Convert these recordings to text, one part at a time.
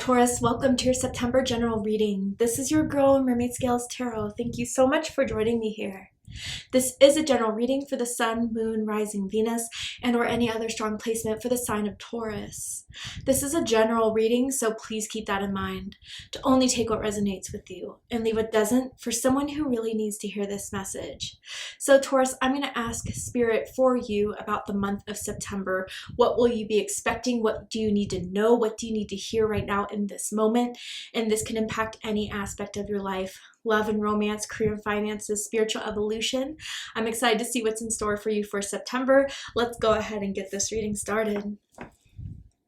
Taurus, welcome to your September general reading. This is your girl, Mermaid Scales Tarot. Thank you so much for joining me here. This is a general reading for the Sun, Moon, Rising Venus, and or any other strong placement for the sign of Taurus. This is a general reading, so please keep that in mind, to only take what resonates with you and leave what doesn't for someone who really needs to hear this message. So Taurus, I'm going to ask Spirit for you about the month of September. What will you be expecting? What do you need to know? What do you need to hear right now in this moment? And this can impact any aspect of your life. Love and romance, career and finances, spiritual evolution. I'm excited to see what's in store for you for September. Let's go ahead and get this reading started.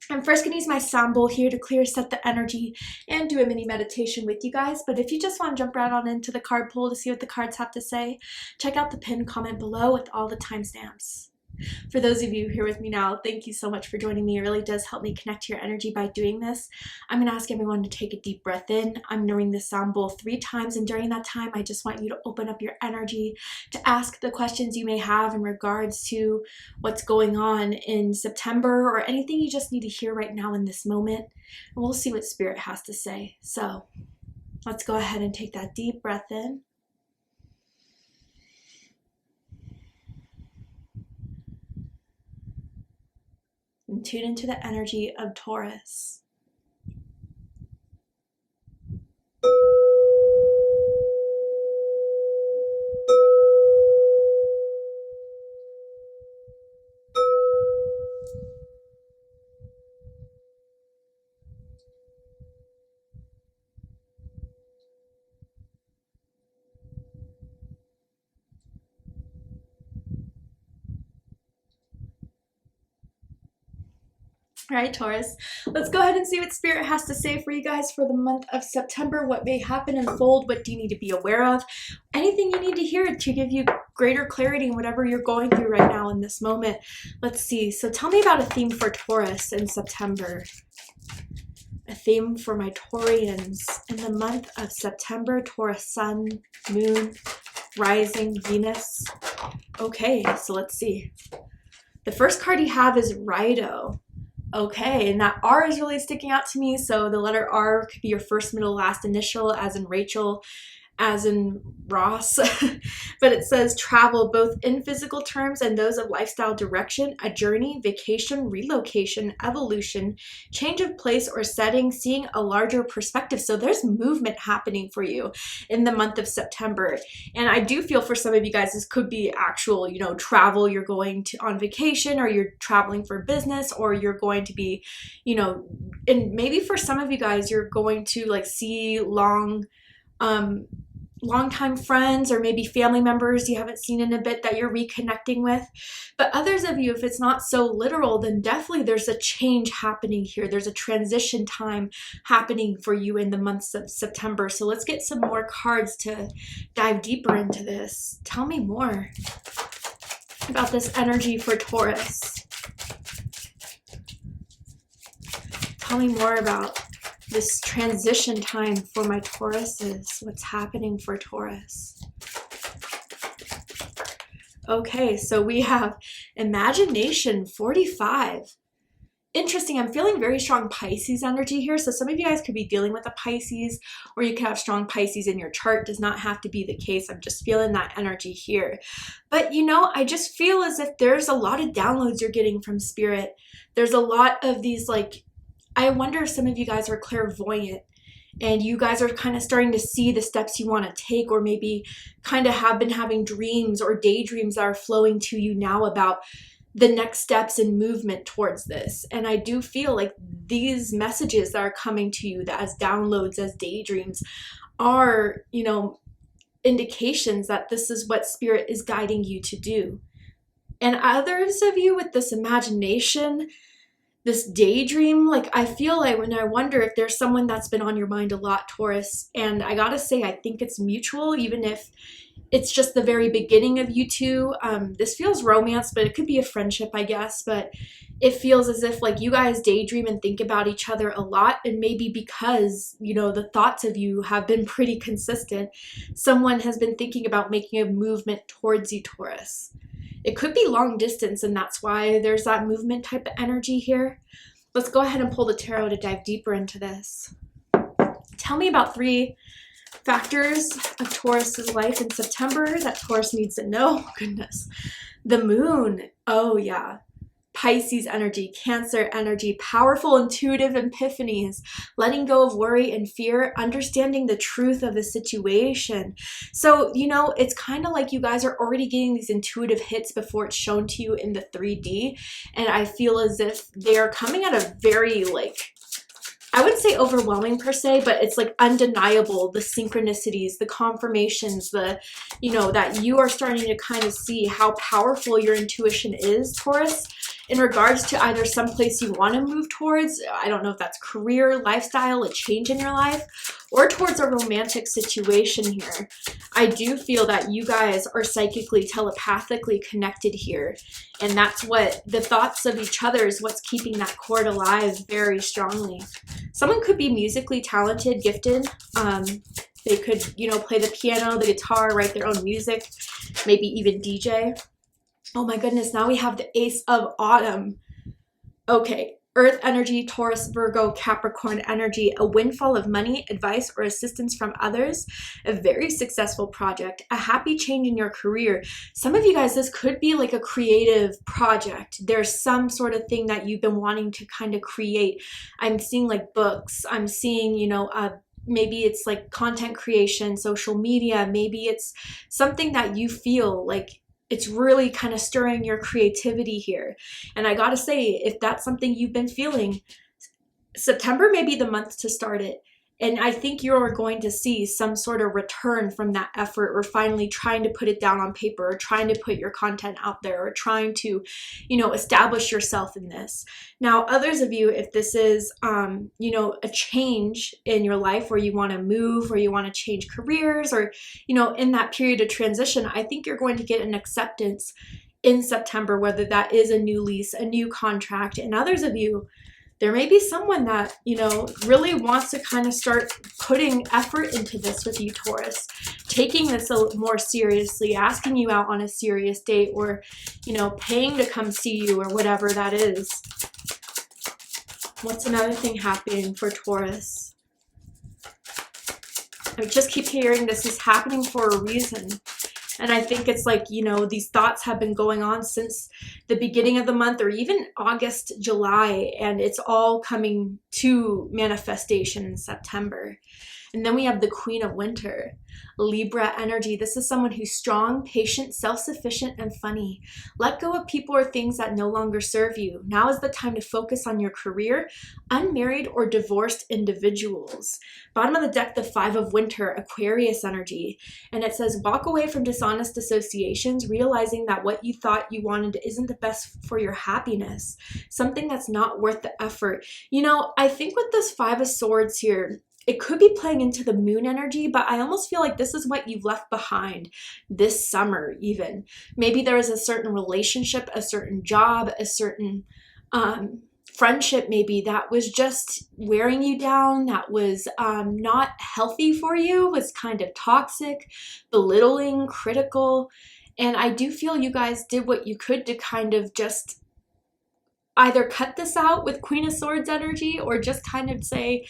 I'm first going to use my sound bowl here to clear set the energy and do a mini meditation with you guys. But if you just want to jump right on into the card pool to see what the cards have to say, check out the pinned comment below with all the timestamps. For those of you here with me now, thank you so much for joining me. It really does help me connect to your energy by doing this. I'm going to ask everyone to take a deep breath in. I'm going to ring the sound bowl 3 times, and during that time, I just want you to open up your energy to ask the questions you may have in regards to what's going on in September or anything you just need to hear right now in this moment. And we'll see what Spirit has to say. So let's go ahead and take that deep breath in. And tune into the energy of Taurus. All right, Taurus, let's go ahead and see what Spirit has to say for you guys for the month of September. What may happen, unfold, what do you need to be aware of? Anything you need to hear to give you greater clarity in whatever you're going through right now in this moment. Let's see. So tell me about a theme for Taurus in September. A theme for my Taurians in the month of September. Taurus, Sun, Moon, Rising, Venus. Okay, so let's see. The first card you have is Rido. Okay, and that R is really sticking out to me. So the letter R could be your first, middle, last initial, as in Rachel, as in Ross. But it says travel, both in physical terms and those of lifestyle direction, a journey, vacation, relocation, evolution, change of place or setting, seeing a larger perspective. So there's movement happening for you in the month of September. And I do feel for some of you guys, this could be actual, travel. You're going to on vacation, or you're traveling for business, or you're going to be, and maybe for some of you guys, you're going to see longtime friends or maybe family members you haven't seen in a bit that you're reconnecting with. But others of you, if it's not so literal, then definitely there's a change happening here. There's a transition time happening for you in the months of September. So let's get some more cards to dive deeper into this. Tell me more about this energy for Taurus. Tell me more about this transition time for my Tauruses. What's happening for Taurus? Okay, so we have Imagination 45. Interesting. I'm feeling very strong Pisces energy here. So some of you guys could be dealing with a Pisces, or you could have strong Pisces in your chart. Does not have to be the case. I'm just feeling that energy here. But I just feel as if there's a lot of downloads you're getting from Spirit. There's a lot of these I wonder if some of you guys are clairvoyant and you guys are kind of starting to see the steps you want to take, or maybe kind of have been having dreams or daydreams that are flowing to you now about the next steps and movement towards this. And I do feel like these messages that are coming to you that as downloads, as daydreams, are, indications that this is what Spirit is guiding you to do. And others of you with this imagination, this daydream, I feel when I wonder if there's someone that's been on your mind a lot, Taurus. And I gotta say, I think it's mutual, even if it's just the very beginning of you two. This feels romance, but it could be a friendship, I guess. But it feels as if you guys daydream and think about each other a lot. And maybe because, the thoughts of you have been pretty consistent, someone has been thinking about making a movement towards you, Taurus. It could be long distance, and that's why there's that movement type of energy here. Let's go ahead and pull the tarot to dive deeper into this. Tell me about 3 factors of Taurus's life in September that Taurus needs to know. Oh, goodness. The moon. Oh, yeah. Pisces energy, Cancer energy, powerful intuitive epiphanies, letting go of worry and fear, understanding the truth of a situation. So, you know, it's kind of like you guys are already getting these intuitive hits before it's shown to you in the 3D. And I feel as if they are coming at a very, like, I wouldn't say overwhelming per se, but it's like undeniable, the synchronicities, the confirmations, the, you know, that you are starting to kind of see how powerful your intuition is, Taurus, in regards to either someplace you want to move towards. I don't know if that's career, lifestyle, a change in your life, or towards a romantic situation here. I do feel that you guys are psychically, telepathically connected here. And that's what the thoughts of each other is what's keeping that cord alive very strongly. Someone could be musically talented, gifted. They could, you know, play the piano, the guitar, write their own music, maybe even DJ. Oh my goodness, now we have the Ace of Autumn. Okay, Earth energy, Taurus, Virgo, Capricorn energy, a windfall of money, advice, or assistance from others, a very successful project, a happy change in your career. Some of you guys, this could be like a creative project. There's some sort of thing that you've been wanting to kind of create. I'm seeing like books. I'm seeing, you know, maybe it's like content creation, social media. Maybe it's something that you feel like it's really kind of stirring your creativity here. And I gotta say, if that's something you've been feeling, September may be the month to start it. And I think you're going to see some sort of return from that effort, or finally trying to put it down on paper, or trying to put your content out there, or trying to, you know, establish yourself in this. Now, others of you, if this is, you know, a change in your life where you want to move, or you want to change careers, or, you know, in that period of transition, I think you're going to get an acceptance in September, whether that is a new lease, a new contract. And others of you, there may be someone that, you know, really wants to kind of start putting effort into this with you, Taurus, taking this a little more seriously, asking you out on a serious date, or, you know, paying to come see you, or whatever that is. What's another thing happening for Taurus? I just keep hearing this is happening for a reason. And I think it's like, you know, these thoughts have been going on since the beginning of the month, or even August, July, and it's all coming to manifestation in September. And then we have the Queen of Winter, Libra energy. This is someone who's strong, patient, self-sufficient, and funny. Let go of people or things that no longer serve you. Now is the time to focus on your career, unmarried or divorced individuals. Bottom of the deck, the Five of Winter, Aquarius energy. And it says, walk away from dishonest associations, realizing that what you thought you wanted isn't the best for your happiness. Something that's not worth the effort. You know, I think with this Five of Swords here, it could be playing into the moon energy, but I almost feel like this is what you've left behind this summer even. Maybe there was a certain relationship, a certain job, a certain friendship maybe that was just wearing you down, that was not healthy for you, was kind of toxic, belittling, critical. And I do feel you guys did what you could to kind of just either cut this out with Queen of Swords energy, or just kind of say,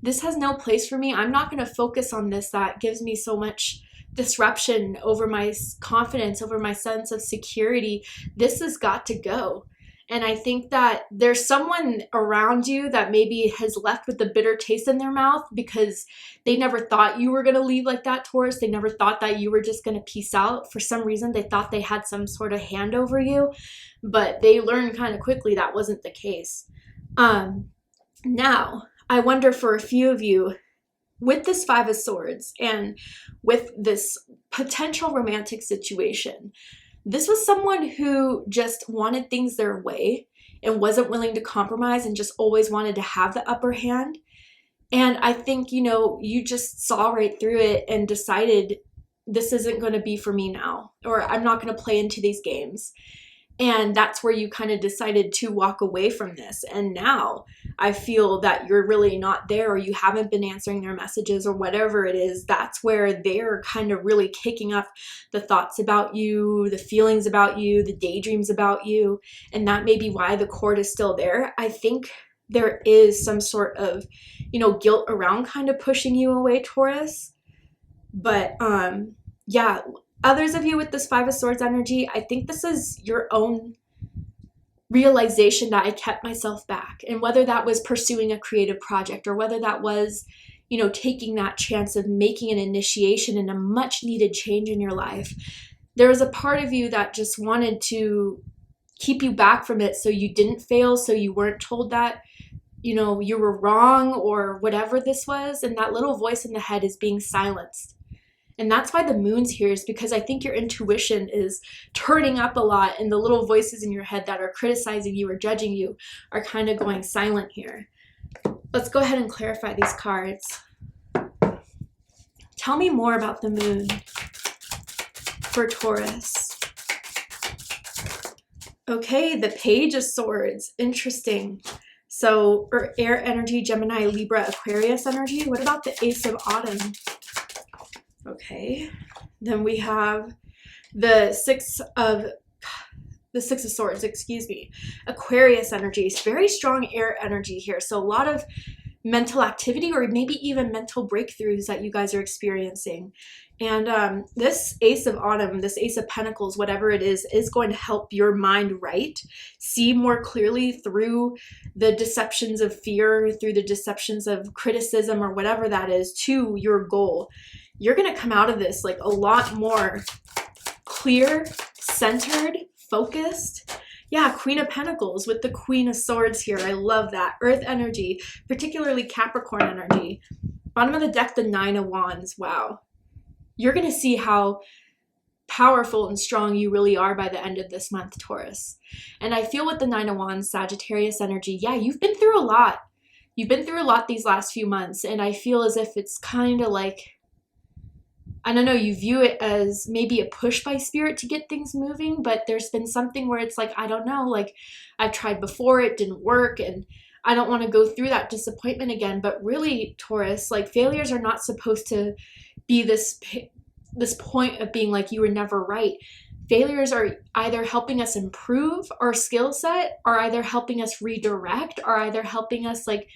this has no place for me. I'm not going to focus on this. That gives me so much disruption over my confidence, over my sense of security. This has got to go. And I think that there's someone around you that maybe has left with a bitter taste in their mouth because they never thought you were going to leave like that, Taurus. They never thought that you were just going to peace out. For some reason, they thought they had some sort of hand over you, but they learned kind of quickly that wasn't the case. Now, I wonder for a few of you, with this Five of Swords and with this potential romantic situation, this was someone who just wanted things their way and wasn't willing to compromise and just always wanted to have the upper hand. And I think, you know, you just saw right through it and decided this isn't going to be for me now, or I'm not going to play into these games. And that's where you kind of decided to walk away from this. And now I feel that you're really not there, or you haven't been answering their messages, or whatever it is. That's where they're kind of really kicking up the thoughts about you, the feelings about you, the daydreams about you. And that may be why the cord is still there. I think there is some sort of, guilt around kind of pushing you away, Taurus. But yeah, others of you with this Five of Swords energy, I think this is your own realization that I kept myself back. And whether that was pursuing a creative project, or whether that was, taking that chance of making an initiation in a much needed change in your life, there was a part of you that just wanted to keep you back from it so you didn't fail, so you weren't told that, you were wrong or whatever this was. And that little voice in the head is being silenced. And that's why the moon's here, is because I think your intuition is turning up a lot, and the little voices in your head that are criticizing you or judging you are kind of going silent here. Let's go ahead and clarify these cards. Tell me more about the moon for Taurus. Okay, the Page of Swords. Interesting. So, or air energy, Gemini, Libra, Aquarius energy. What about the Ace of Autumn? Okay, then we have the Six of Swords, excuse me. Aquarius energy. It's very strong air energy here. So a lot of mental activity, or maybe even mental breakthroughs that you guys are experiencing. And this Ace of Autumn, this Ace of Pentacles, whatever it is going to help your mind see more clearly through the deceptions of fear, through the deceptions of criticism, or whatever that is, to your goal. You're going to come out of this like a lot more clear, centered, focused. Yeah, Queen of Pentacles with the Queen of Swords here. I love that. Earth energy, particularly Capricorn energy. Bottom of the deck, the Nine of Wands. Wow. You're going to see how powerful and strong you really are by the end of this month, Taurus. And I feel with the Nine of Wands, Sagittarius energy, yeah, you've been through a lot. You've been through a lot these last few months. And I feel as if it's kind of like, I don't know, you view it as maybe a push by spirit to get things moving, but there's been something where it's like, I don't know, like I've tried before, it didn't work, and I don't want to go through that disappointment again. But really, Taurus, like failures are not supposed to be this point of being like you were never right. Failures are either helping us improve our skill set, or either helping us redirect, or either helping us like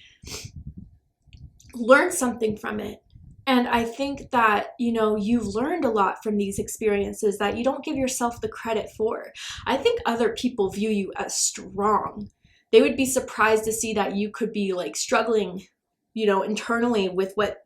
learn something from it. And I think that, you've learned a lot from these experiences that you don't give yourself the credit for. I think other people view you as strong. They would be surprised to see that you could be like struggling, internally with what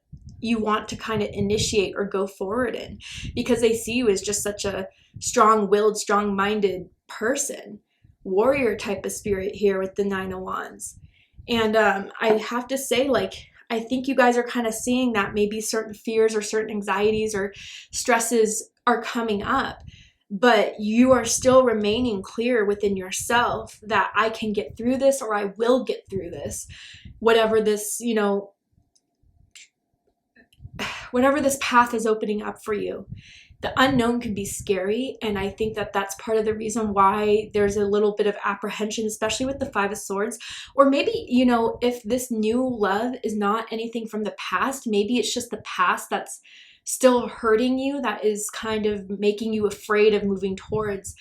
you want to kind of initiate or go forward in, because they see you as just such a strong-willed, strong-minded person, warrior type of spirit here with the Nine of Wands. And I have to say, like, I think you guys are kind of seeing that maybe certain fears or certain anxieties or stresses are coming up, but you are still remaining clear within yourself that I can get through this, or I will get through this, whatever this, whatever this path is opening up for you. The unknown can be scary, and I think that that's part of the reason why there's a little bit of apprehension, especially with the Five of Swords. Or maybe, if this new love is not anything from the past, maybe it's just the past that's still hurting you, that is kind of making you afraid of moving towards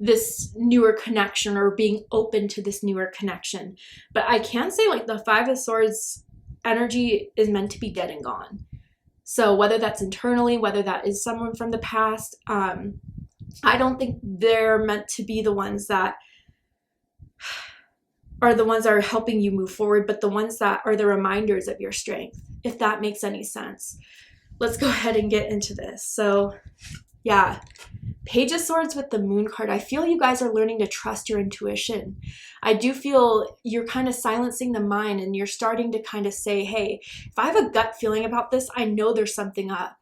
this newer connection or being open to this newer connection. But I can say, like, the Five of Swords energy is meant to be dead and gone. So whether that's internally, whether that is someone from the past, I don't think they're meant to be the ones that are helping you move forward, but the ones that are the reminders of your strength, if that makes any sense. Let's go ahead and get into this. So yeah, Page of Swords with the Moon card. I feel you guys are learning to trust your intuition. I do feel you're kind of silencing the mind, and you're starting to kind of say, hey, if I have a gut feeling about this, I know there's something up.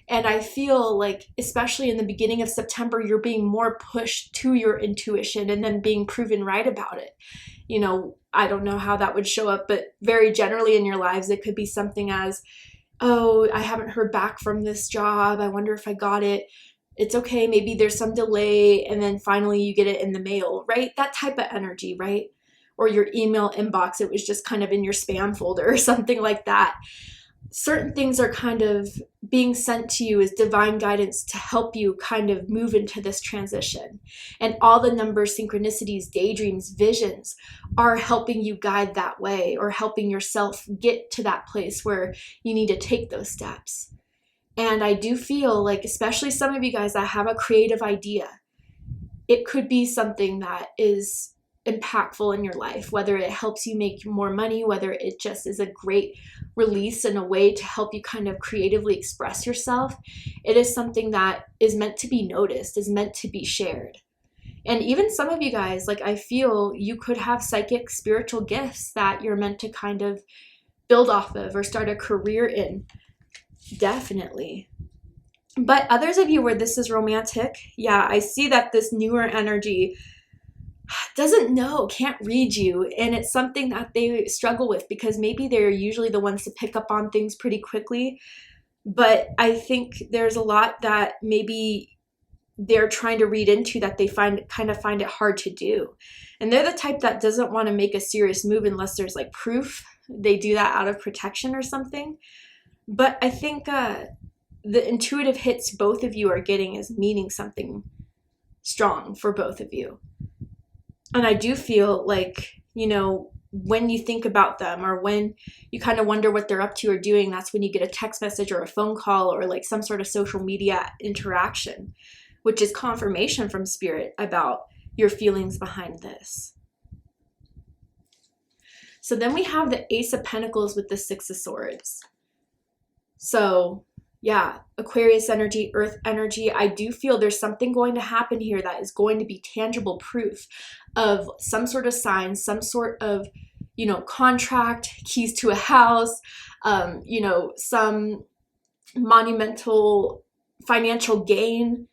And I feel like, especially in the beginning of September, you're being more pushed to your intuition and then being proven right about it. I don't know how that would show up, but very generally in your lives, it could be something as, oh, I haven't heard back from this job. I wonder if I got it. It's okay, maybe there's some delay, and then finally you get it in the mail, right? That type of energy, right? Or your email inbox, it was just kind of in your spam folder or something like that. certain things are kind of being sent to you as divine guidance to help you kind of move into this transition. And all the numbers, synchronicities, daydreams, visions are helping you guide that way, or helping yourself get to that place where you need to take those steps. And I do feel like, especially some of you guys that have a creative idea, it could be something that is impactful in your life, whether it helps you make more money, whether it just is a great release and a way to help you kind of creatively express yourself. It is something that is meant to be noticed, is meant to be shared. And even some of you guys, like, I feel you could have psychic spiritual gifts that you're meant to kind of build off of or start a career in. Definitely. But others of you where this is romantic, yeah, I see that this newer energy doesn't know, can't read you. And it's something that they struggle with because maybe they're usually the ones to pick up on things pretty quickly. But I think there's a lot that maybe they're trying to read into that they find it hard to do. And they're the type that doesn't want to make a serious move unless there's like proof. They do that out of protection or something. But I think the intuitive hits both of you are getting is meaning something strong for both of you. And I do feel like, you know, when you think about them or when you kind of wonder what they're up to or doing, that's when you get a text message or a phone call or like some sort of social media interaction, which is confirmation from spirit about your feelings behind this. So then we have the Ace of Pentacles with the Six of Swords. So yeah, Aquarius energy, earth energy. I do feel there's something going to happen here that is going to be tangible proof of some sort of sign, some sort of, you know, contract, keys to a house, you know, some monumental financial gain,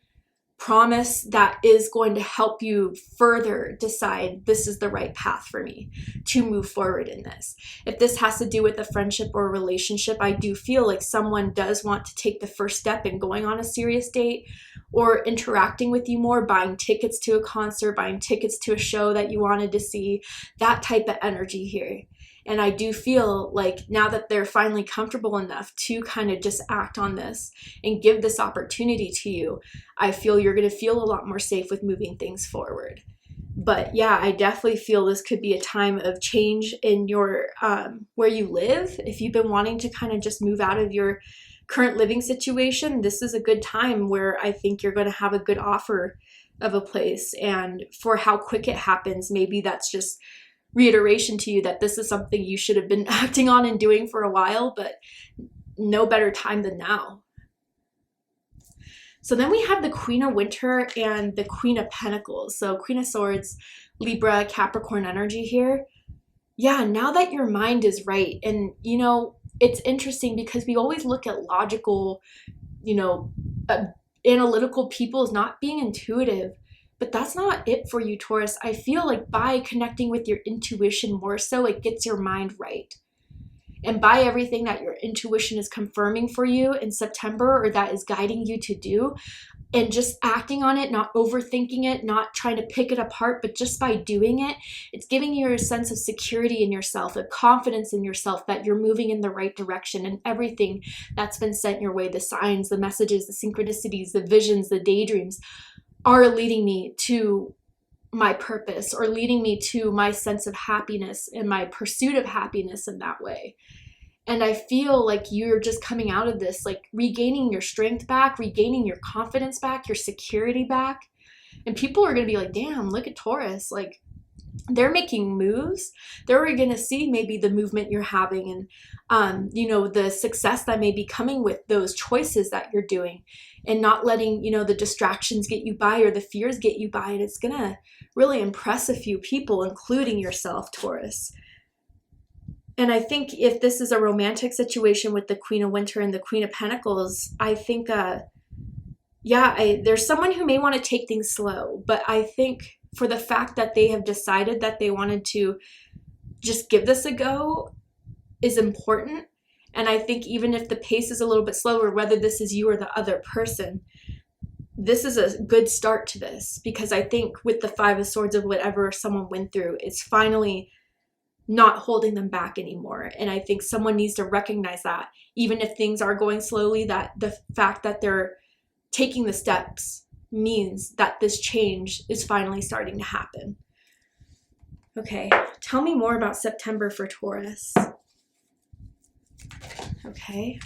promise that is going to help you further decide this is the right path for me to move forward in this. If this has to do with a friendship or a relationship, I do feel like someone does want to take the first step in going on a serious date or interacting with you more, buying tickets to a concert, buying tickets to a show that you wanted to see, that type of energy here. And I do feel like now that they're finally comfortable enough to kind of just act on this and give this opportunity to you, I feel you're going to feel a lot more safe with moving things forward. But yeah, I definitely feel this could be a time of change in your where you live. If you've been wanting to kind of just move out of your current living situation, this is a good time where I think you're going to have a good offer of a place. And for how quick it happens, maybe that's just reiteration to you that this is something you should have been acting on and doing for a while, but no better time than now. So then we have the Queen of Winter and the Queen of Pentacles. So Queen of Swords, Libra, Capricorn energy here. Yeah, now that your mind is right. And, you know, it's interesting because we always look at logical, you know, analytical people as not being intuitive. But that's not it for you, Taurus. I feel like by connecting with your intuition more so, it gets your mind right. And by everything that your intuition is confirming for you in September, or that is guiding you to do, and just acting on it, not overthinking it, not trying to pick it apart, but just by doing it, it's giving you a sense of security in yourself, a confidence in yourself that you're moving in the right direction, and everything that's been sent your way, the signs, the messages, the synchronicities, the visions, the daydreams, are leading me to my purpose or leading me to my sense of happiness and my pursuit of happiness in that way. And I feel like you're just coming out of this, like regaining your strength back, regaining your confidence back, your security back. And people are going to be like, damn, look at Taurus. Like, they're making moves. They're going to see maybe the movement you're having and, you know, the success that may be coming with those choices that you're doing and not letting, you know, the distractions get you by or the fears get you by. And it's going to really impress a few people, including yourself, Taurus. And I think if this is a romantic situation with the Queen of Winter and the Queen of Pentacles, I think, there's someone who may want to take things slow, but I think for the fact that they have decided that they wanted to just give this a go is important. And I think even if the pace is a little bit slower, whether this is you or the other person, this is a good start to this, because I think with the Five of Swords of whatever someone went through, it's finally not holding them back anymore. And I think someone needs to recognize that, even if things are going slowly, that the fact that they're taking the steps means that this change is finally starting to happen. Okay, tell me more about September for Taurus. Okay.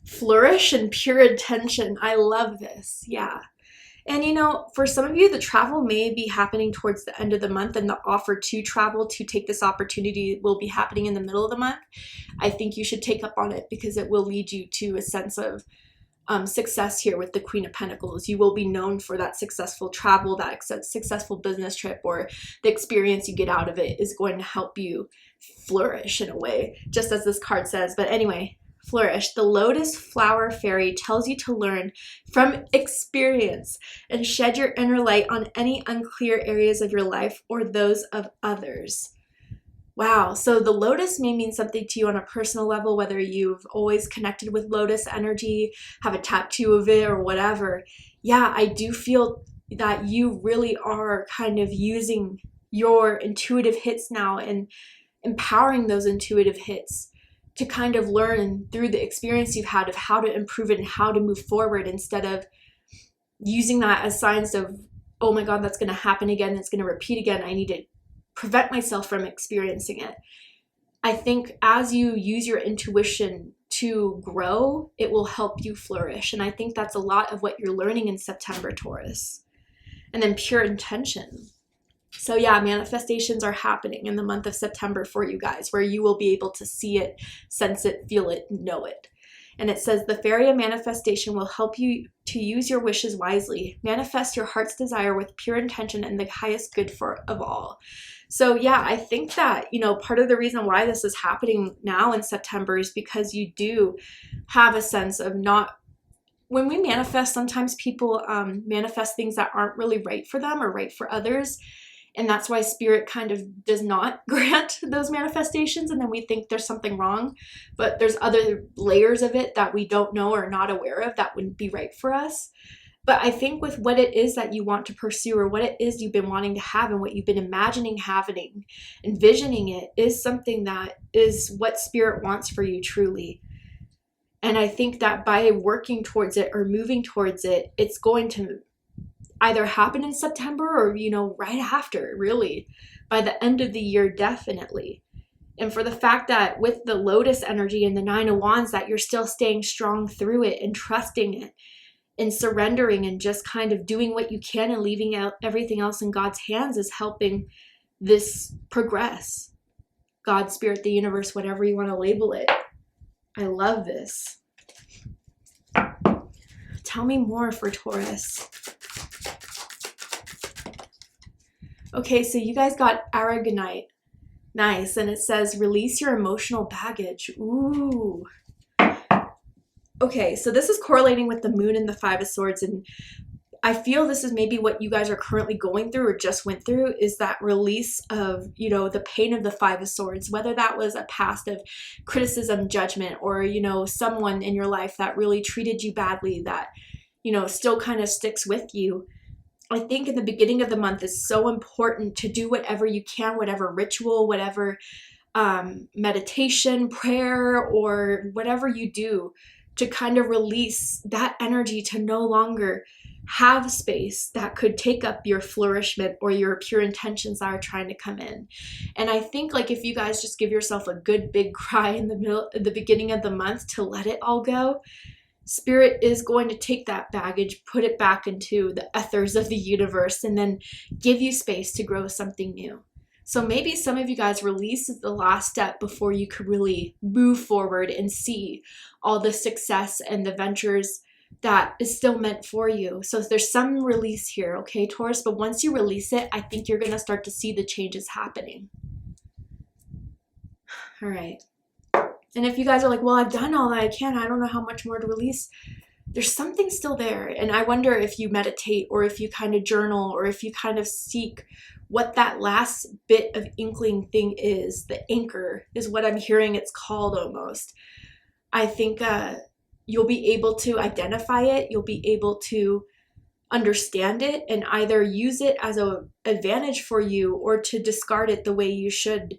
Flourish and pure intention. I love this. Yeah. And you know, for some of you, the travel may be happening towards the end of the month, and the offer to travel to take this opportunity will be happening in the middle of the month. I think you should take up on it because it will lead you to a sense of success here with the Queen of Pentacles. You will be known for that successful travel, that successful business trip, or the experience you get out of it is going to help you flourish in a way, just as this card says. But anyway, flourish. The lotus flower fairy tells you to learn from experience and shed your inner light on any unclear areas of your life or those of others. Wow, so the lotus may mean something to you on a personal level, whether you've always connected with lotus energy, have a tattoo of it, or whatever. Yeah, I do feel that you really are kind of using your intuitive hits now and empowering those intuitive hits to kind of learn through the experience you've had of how to improve it and how to move forward, instead of using that as signs of, oh my God, that's going to happen again, it's going to repeat again, I need to prevent myself from experiencing it. I think as you use your intuition to grow, it will help you flourish. And I think that's a lot of what you're learning in September, Taurus. And then pure intention. So yeah, manifestations are happening in the month of September for you guys, where you will be able to see it, sense it, feel it, know it. And it says the fairy of manifestation will help you to use your wishes wisely. Manifest your heart's desire with pure intention and the highest good of all. So yeah, I think that, you know, part of the reason why this is happening now in September is because you do have a sense of not, when we manifest, sometimes people manifest things that aren't really right for them or right for others. And that's why spirit kind of does not grant those manifestations. And then we think there's something wrong, but there's other layers of it that we don't know or not aware of that wouldn't be right for us. But I think with what it is that you want to pursue, or what it is you've been wanting to have and what you've been imagining having, envisioning it, is something that is what spirit wants for you truly. And I think that by working towards it or moving towards it, it's going to either happen in September or, you know, right after, really, by the end of the year, definitely. And for the fact that with the lotus energy and the 9 of Wands, that you're still staying strong through it and trusting it and surrendering and just kind of doing what you can and leaving out everything else in God's hands is helping this progress. God, spirit, the universe, whatever you want to label it. I love this. Tell me more for Taurus. Okay, so you guys got Aragonite. Nice. And it says, release your emotional baggage. Ooh. Okay, so this is correlating with the moon and the 5 of swords. And I feel this is maybe what you guys are currently going through or just went through, is that release of, you know, the pain of the 5 of swords, whether that was a past of criticism, judgment, or, you know, someone in your life that really treated you badly that, you know, still kind of sticks with you. I think in the beginning of the month is so important to do whatever you can, whatever ritual, whatever meditation, prayer, or whatever you do to kind of release that energy to no longer have space that could take up your flourishment or your pure intentions that are trying to come in. And I think, like, if you guys just give yourself a good big cry in the beginning of the month to let it all go, spirit is going to take that baggage, put it back into the ethers of the universe, and then give you space to grow something new. So maybe some of you guys release the last step before you could really move forward and see all the success and the ventures that is still meant for you. So there's some release here, okay, Taurus? But once you release it, I think you're going to start to see the changes happening. All right. And if you guys are like, well, I've done all that I can, I don't know how much more to release, there's something still there. And I wonder if you meditate, or if you kind of journal, or if you kind of seek what that last bit of inkling thing is. The anchor is what I'm hearing it's called almost. I think you'll be able to identify it. You'll be able to understand it and either use it as an advantage for you or to discard it the way you should.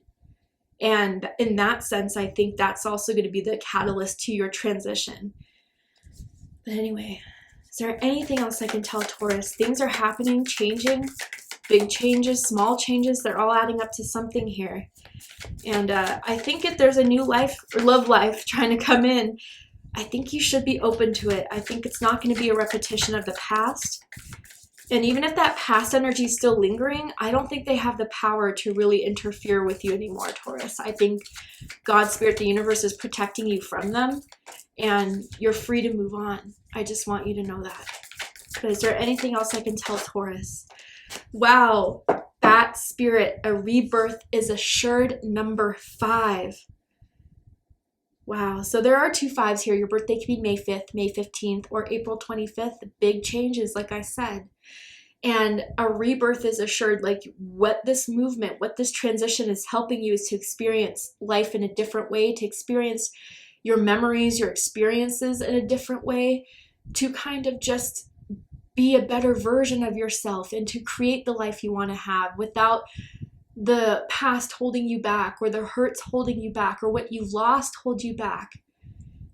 And in that sense, I think that's also going to be the catalyst to your transition. But anyway, is there anything else I can tell Taurus? Things are happening, changing, big changes, small changes. They're all adding up to something here. And I think if there's a new life or love life trying to come in, I think you should be open to it. I think it's not going to be a repetition of the past. And even if that past energy is still lingering, I don't think they have the power to really interfere with you anymore, Taurus. I think God, Spirit, the universe is protecting you from them, and you're free to move on. I just want you to know that. But is there anything else I can tell Taurus? Wow, that Spirit, a rebirth is assured, number 5. Wow, so there are 2 5s here. Your birthday could be May 5th, May 15th, or April 25th. Big changes, like I said. And a rebirth is assured. Like what this movement, what this transition is helping you is to experience life in a different way, to experience your memories, your experiences in a different way, to kind of just be a better version of yourself and to create the life you want to have without the past holding you back, or the hurts holding you back, or what you've lost hold you back.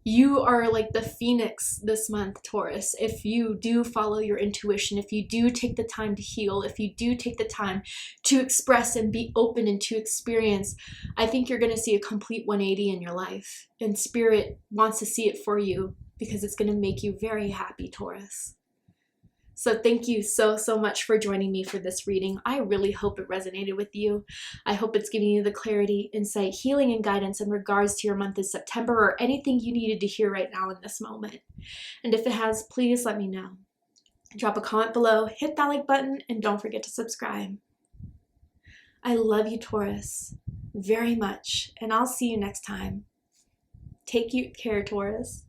You are like the phoenix this month, Taurus. If you do follow your intuition, if you do take the time to heal, if you do take the time to express and be open and to experience, I think you're going to see a complete 180 in your life. And Spirit wants to see it for you because it's going to make you very happy, Taurus. So thank you so much for joining me for this reading. I really hope it resonated with you. I hope it's giving you the clarity, insight, healing, and guidance in regards to your month of September, or anything you needed to hear right now in this moment. And if it has, please let me know. Drop a comment below, hit that like button, and don't forget to subscribe. I love you, Taurus, very much, and I'll see you next time. Take care, Taurus.